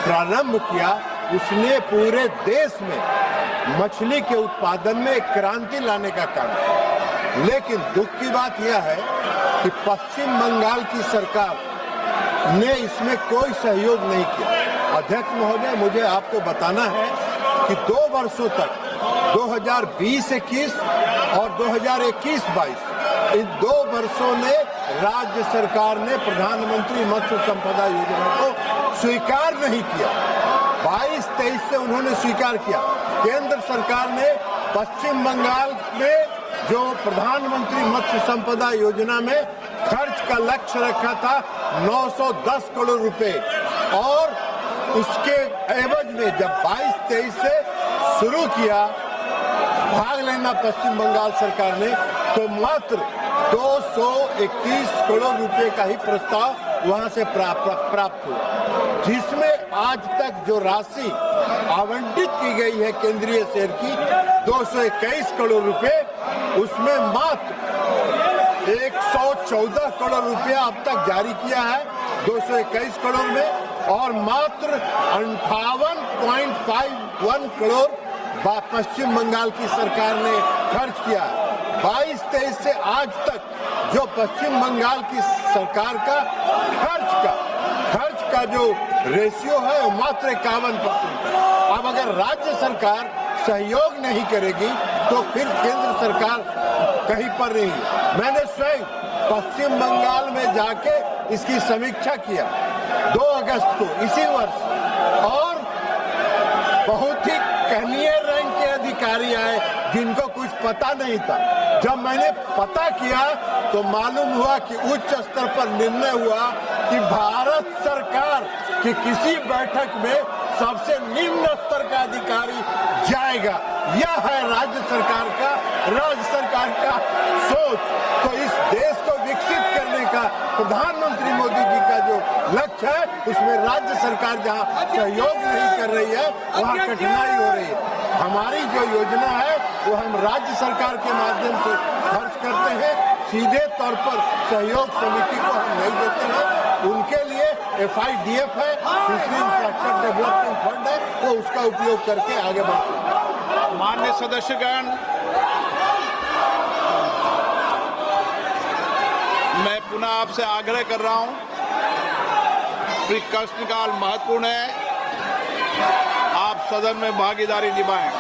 प्रारंभ किया, उसने पूरे देश में मछली के उत्पादन में एक क्रांति लाने का काम किया। लेकिन दुख की बात यह है कि पश्चिम बंगाल की सरकार ने इसमें कोई सहयोग नहीं किया। अध्यक्ष महोदय, मुझे आपको बताना है कि 2 वर्षों तक 2020-21 और 2021-22 इन 2 वर्षों में राज्य सरकार ने प्रधानमंत्री मत्स्य संपदा योजना को स्वीकार नहीं किया। 22-23 से उन्होंने स्वीकार किया। केंद्र सरकार ने पश्चिम बंगाल में जो प्रधानमंत्री मत्स्य संपदा योजना में खर्च का लक्ष्य रखा था 910 करोड़ रुपए, और उसके एवज में जब 22-23 से शुरू किया भाग लेना पश्चिम बंगाल सरकार ने, तो मात्र 221 करोड़ रुपए का ही प्रस्ताव वहां से प्राप्त हुआ, जिसमें आज तक जो राशि आवंटित की गई है केंद्रीय शेर की 221 करोड़ रुपए, उसमें मात्र 114 करोड़ रुपया अब तक जारी किया है 221 करोड़ में, और मात्र 58.51 करोड़ पश्चिम बंगाल की सरकार ने खर्च किया है। 22-23 से आज तक जो पश्चिम बंगाल की सरकार का खर्च का जो रेशियो है वो मात्र 51%। अब अगर राज्य सरकार सहयोग नहीं करेगी तो फिर केंद्र सरकार कहीं पर नहीं। मैंने स्वयं पश्चिम बंगाल में जाके इसकी समीक्षा किया 2 अगस्त को इसी वर्ष, और बहुत ही कनीय रैंक के अधिकारी आए जिनको कुछ पता नहीं था। जब मैंने पता किया तो मालूम हुआ कि उच्च स्तर पर निर्णय हुआ कि भारत सरकार की किसी बैठक में सबसे निम्न स्तर का अधिकारी जाएगा। यह है राज्य सरकार का सोच। तो इस देश को विकसित करने का प्रधानमंत्री मोदी जी का जो लक्ष्य है, उसमें राज्य सरकार जहां सहयोग नहीं कर रही है वहां कठिनाई हो रही है। हमारी जो योजना है वो हम राज्य सरकार के माध्यम से खर्च करते हैं, सीधे तौर पर सहयोग समिति को हम नहीं देते हैं। उनके लिए FIDF है, फिशरी इंफ्रास्ट्रक्चर डेवलपमेंट फंड है, वो उसका उपयोग करके आगे बढ़ते हैं। माननीय सदस्यगण, मैं पुनः आपसे आग्रह कर रहा हूं, प्रश्नकाल महत्वपूर्ण है, आप सदन में भागीदारी निभाएं।